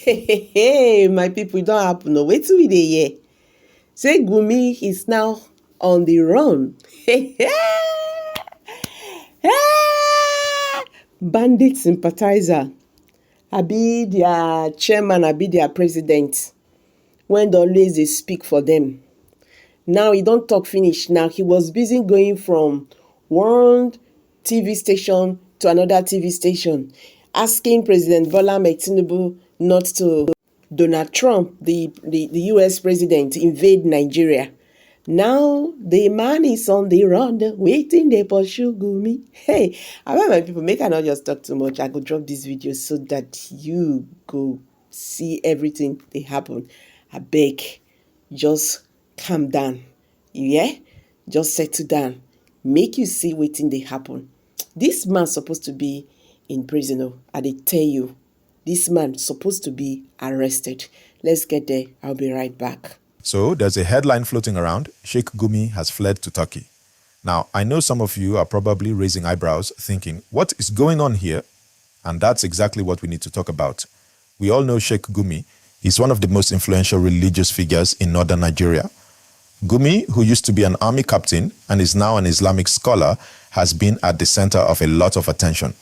Hey, my people, it don't happen. No, wait till we dey here. Say Gumi is now on the run. Bandit sympathizer. Abi their chairman, abi their president. When they always dey speak for them. Now he don't talk finish. Now he was busy going from one TV station to another TV station, asking President Bola Ahmed Tinubu not to Donald Trump, the US president, invade Nigeria. Now the man is on the run, waiting they pursue Gumi. Hey, I want my people, make I not just talk too much. I go drop this video so that you go see everything they happen. I beg, just calm down. Yeah? Just settle down. Make you see wetin dey happen. This man supposed to be in prison. Oh, I dey tell you. This man supposed to be arrested. Let's get there. I'll be right back. So there's a headline floating around. Sheik Gumi has fled to Turkey. Now, I know some of you are probably raising eyebrows thinking, what is going on here? And that's exactly what we need to talk about. We all know Sheik Gumi. He's one of the most influential religious figures in northern Nigeria. Gumi, who used to be an army captain and is now an Islamic scholar, has been at the center of a lot of attention.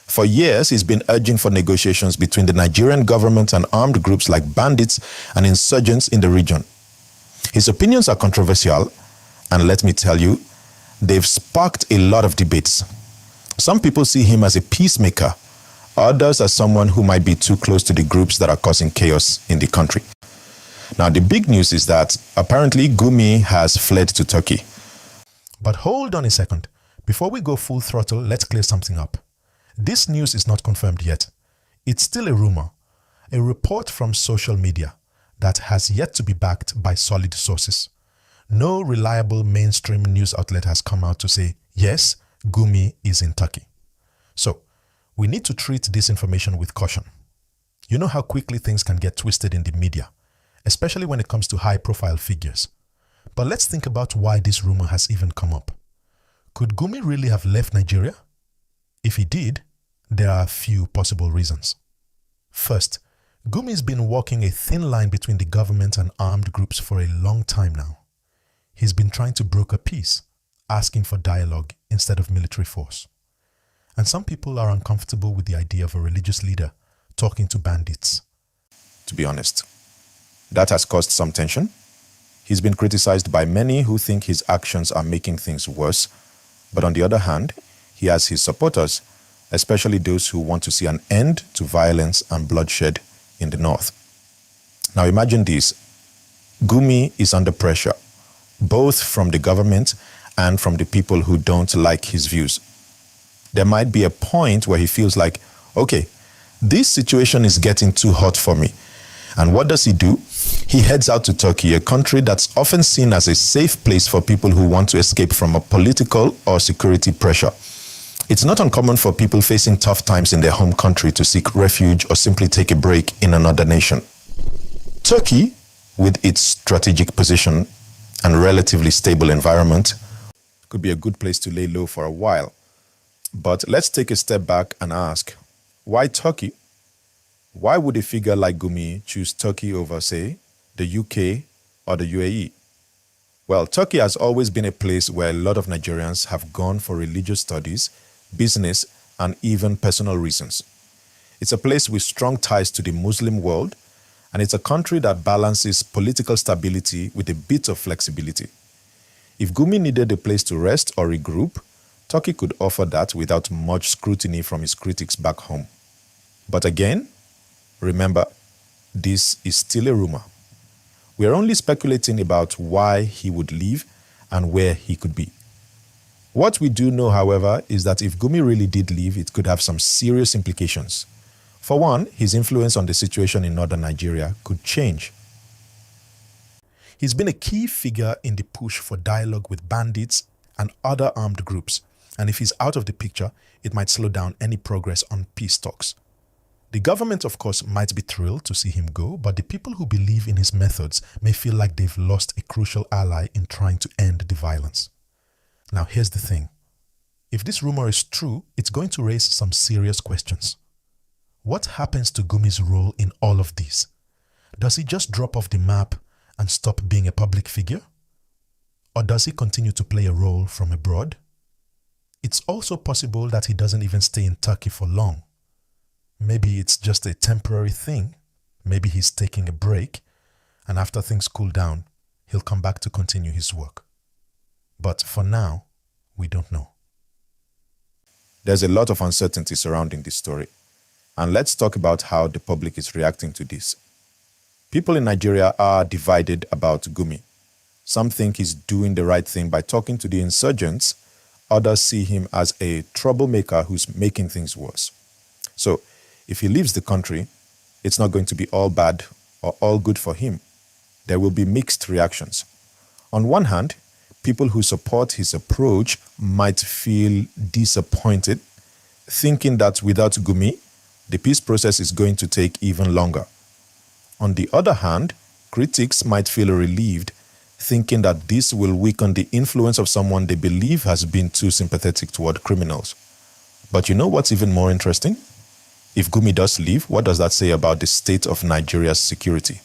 For years, he's been urging for negotiations between the Nigerian government and armed groups like bandits and insurgents in the region. His opinions are controversial, and let me tell you, they've sparked a lot of debates. Some people see him as a peacemaker, others as someone who might be too close to the groups that are causing chaos in the country. Now, the big news is that apparently Gumi has fled to Turkey. But hold on a second. Before we go full throttle, let's clear something up. This news is not confirmed yet. It's still a rumor, a report from social media that has yet to be backed by solid sources. No reliable mainstream news outlet has come out to say, yes, Gumi is in Turkey. So, we need to treat this information with caution. You know how quickly things can get twisted in the media, especially when it comes to high-profile figures. But let's think about why this rumor has even come up. Could Gumi really have left Nigeria? If he did, there are a few possible reasons. First, Gumi's been walking a thin line between the government and armed groups for a long time now. He's been trying to broker peace, asking for dialogue instead of military force. And some people are uncomfortable with the idea of a religious leader talking to bandits. To be honest, that has caused some tension. He's been criticized by many who think his actions are making things worse. But on the other hand, he has his supporters, especially those who want to see an end to violence and bloodshed in the north. Now imagine this. Gumi is under pressure, both from the government and from the people who don't like his views. There might be a point where he feels like, okay, this situation is getting too hot for me. And what does he do? He heads out to Turkey, a country that's often seen as a safe place for people who want to escape from a political or security pressure. It's not uncommon for people facing tough times in their home country to seek refuge or simply take a break in another nation. Turkey, with its strategic position and relatively stable environment, could be a good place to lay low for a while. But let's take a step back and ask, why Turkey? Why would a figure like Gumi choose Turkey over, say, the UK or the UAE? Well, Turkey has always been a place where a lot of Nigerians have gone for religious studies, business, and even personal reasons. It's a place with strong ties to the Muslim world, and it's a country that balances political stability with a bit of flexibility. If Gumi needed a place to rest or regroup, Turkey could offer that without much scrutiny from his critics back home. But again, remember, this is still a rumor. We are only speculating about why he would leave and where he could be. What we do know, however, is that if Gumi really did leave, it could have some serious implications. For one, his influence on the situation in northern Nigeria could change. He's been a key figure in the push for dialogue with bandits and other armed groups, and if he's out of the picture, it might slow down any progress on peace talks. The government, of course, might be thrilled to see him go, but the people who believe in his methods may feel like they've lost a crucial ally in trying to end the violence. Now, here's the thing. If this rumor is true, it's going to raise some serious questions. What happens to Gumi's role in all of this? Does he just drop off the map and stop being a public figure? Or does he continue to play a role from abroad? It's also possible that he doesn't even stay in Turkey for long. Maybe it's just a temporary thing. Maybe he's taking a break, and after things cool down, he'll come back to continue his work. But for now, we don't know. There's a lot of uncertainty surrounding this story. And let's talk about how the public is reacting to this. People in Nigeria are divided about Gumi. Some think he's doing the right thing by talking to the insurgents. Others see him as a troublemaker who's making things worse. So, if he leaves the country, it's not going to be all bad or all good for him. There will be mixed reactions. On one hand, people who support his approach might feel disappointed, thinking that without Gumi, the peace process is going to take even longer. On the other hand, critics might feel relieved, thinking that this will weaken the influence of someone they believe has been too sympathetic toward criminals. But you know what's even more interesting? If Gumi does leave, what does that say about the state of Nigeria's security?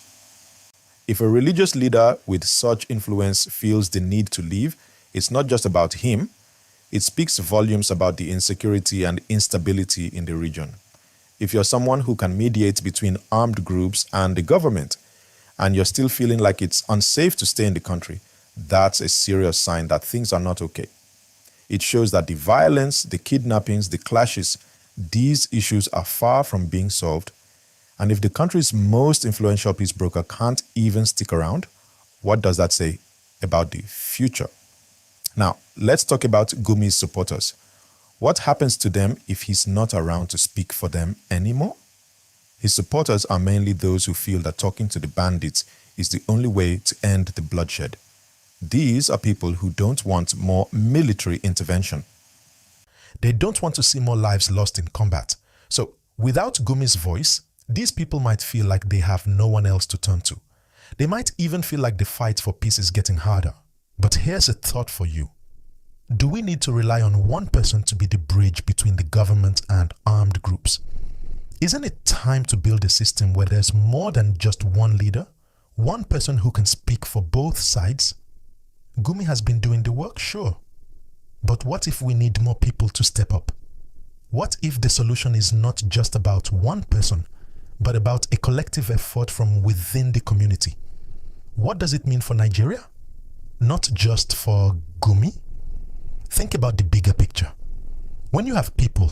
If a religious leader with such influence feels the need to leave, it's not just about him. It speaks volumes about the insecurity and instability in the region. If you're someone who can mediate between armed groups and the government, and you're still feeling like it's unsafe to stay in the country, that's a serious sign that things are not okay. It shows that the violence, the kidnappings, the clashes, these issues are far from being solved. And if the country's most influential peace broker can't even stick around, what does that say about the future? Now, let's talk about Gumi's supporters. What happens to them if he's not around to speak for them anymore? His supporters are mainly those who feel that talking to the bandits is the only way to end the bloodshed. These are people who don't want more military intervention. They don't want to see more lives lost in combat. So, without Gumi's voice, these people might feel like they have no one else to turn to. They might even feel like the fight for peace is getting harder. But here's a thought for you. Do we need to rely on one person to be the bridge between the government and armed groups? Isn't it time to build a system where there's more than just one leader? One person who can speak for both sides? Gumi has been doing the work, sure. But what if we need more people to step up? What if the solution is not just about one person, but about a collective effort from within the community? What does it mean for Nigeria? Not just for Gumi? Think about the bigger picture. When you have people,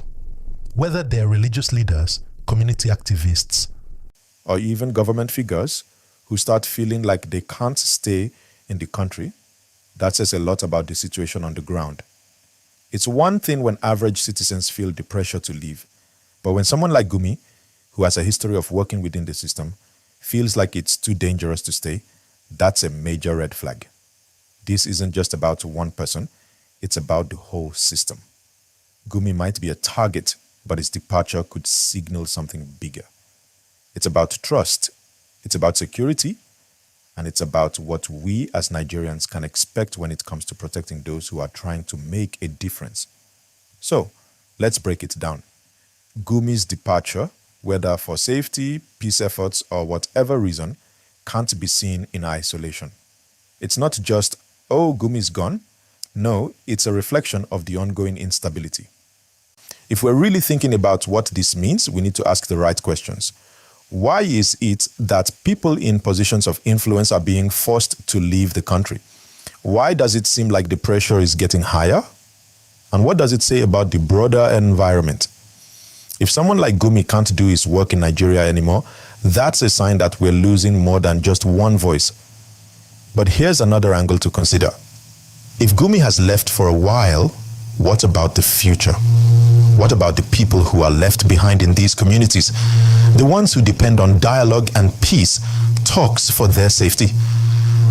whether they're religious leaders, community activists, or even government figures who start feeling like they can't stay in the country, that says a lot about the situation on the ground. It's one thing when average citizens feel the pressure to leave, but when someone like Gumi, who has a history of working within the system, feels like it's too dangerous to stay, that's a major red flag. This isn't just about one person, it's about the whole system. Gumi might be a target, but his departure could signal something bigger. It's about trust, it's about security, and it's about what we as Nigerians can expect when it comes to protecting those who are trying to make a difference. So, let's break it down. Gumi's departure, whether for safety, peace efforts, or whatever reason, can't be seen in isolation. It's not just, oh, Gumi's gone. No, it's a reflection of the ongoing instability. If we're really thinking about what this means, we need to ask the right questions. Why is it that people in positions of influence are being forced to leave the country? Why does it seem like the pressure is getting higher? And what does it say about the broader environment? If someone like Gumi can't do his work in Nigeria anymore, that's a sign that we're losing more than just one voice. But here's another angle to consider. If Gumi has left for a while, what about the future? What about the people who are left behind in these communities? The ones who depend on dialogue and peace, talks for their safety.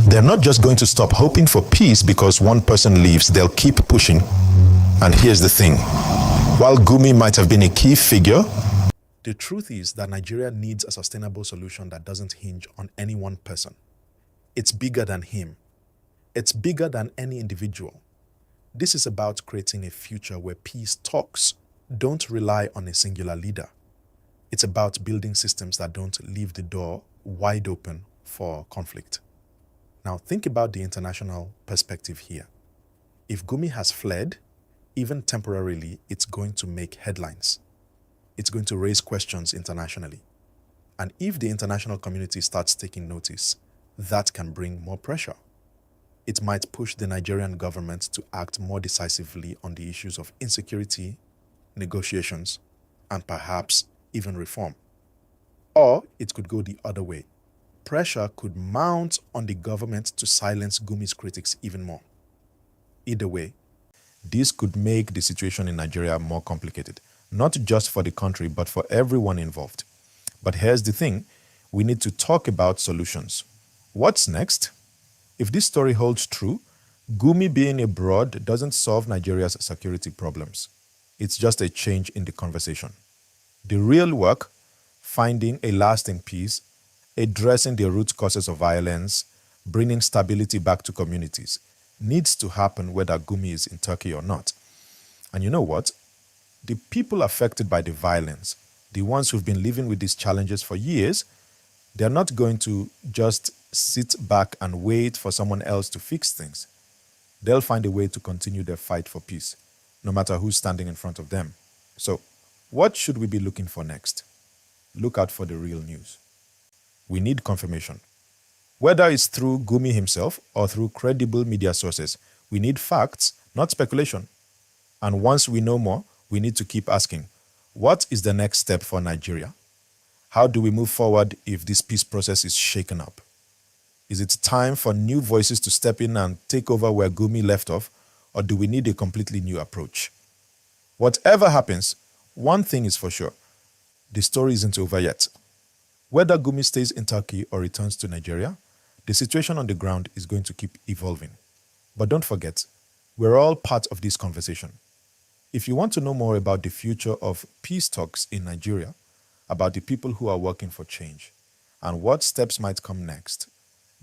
They're not just going to stop hoping for peace because one person leaves, they'll keep pushing. And here's the thing. While Gumi might have been a key figure, the truth is that Nigeria needs a sustainable solution that doesn't hinge on any one person. It's bigger than him. It's bigger than any individual. This is about creating a future where peace talks don't rely on a singular leader. It's about building systems that don't leave the door wide open for conflict. Now, think about the international perspective here. If Gumi has fled, even temporarily, it's going to make headlines. It's going to raise questions internationally. And if the international community starts taking notice, that can bring more pressure. It might push the Nigerian government to act more decisively on the issues of insecurity, negotiations, and perhaps even reform. Or it could go the other way. Pressure could mount on the government to silence Gumi's critics even more. Either way, this could make the situation in Nigeria more complicated, not just for the country, but for everyone involved. But here's the thing, we need to talk about solutions. What's next? If this story holds true, Gumi being abroad doesn't solve Nigeria's security problems. It's just a change in the conversation. The real work, finding a lasting peace, addressing the root causes of violence, bringing stability back to communities, needs to happen whether Gumi is in Turkey or not. And you know what? The people affected by the violence, the ones who've been living with these challenges for years, they're not going to just sit back and wait for someone else to fix things. They'll find a way to continue their fight for peace, no matter who's standing in front of them. So, what should we be looking for next? Look out for the real news. We need confirmation. Whether it's through Gumi himself or through credible media sources, we need facts, not speculation. And once we know more, we need to keep asking, what is the next step for Nigeria? How do we move forward if this peace process is shaken up? Is it time for new voices to step in and take over where Gumi left off, or do we need a completely new approach? Whatever happens, one thing is for sure, the story isn't over yet. Whether Gumi stays in Turkey or returns to Nigeria, the situation on the ground is going to keep evolving. But don't forget, we're all part of this conversation. If you want to know more about the future of peace talks in Nigeria, about the people who are working for change, and what steps might come next,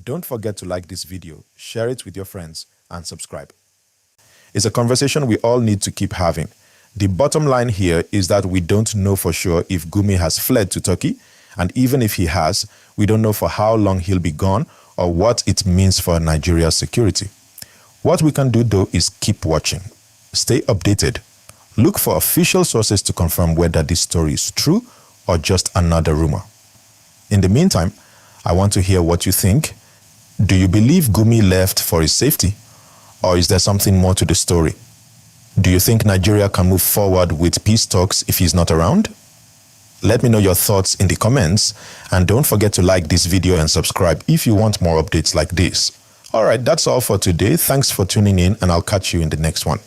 don't forget to like this video, share it with your friends, and subscribe. It's a conversation we all need to keep having. The bottom line here is that we don't know for sure if Gumi has fled to Turkey, and even if he has, we don't know for how long he'll be gone or what it means for Nigeria's security. What we can do though is keep watching. Stay updated. Look for official sources to confirm whether this story is true or just another rumor. In the meantime, I want to hear what you think. Do you believe Gumi left for his safety? Or is there something more to the story? Do you think Nigeria can move forward with peace talks if he's not around? Let me know your thoughts in the comments, and don't forget to like this video and subscribe if you want more updates like this. Alright, that's all for today. Thanks for tuning in, and I'll catch you in the next one.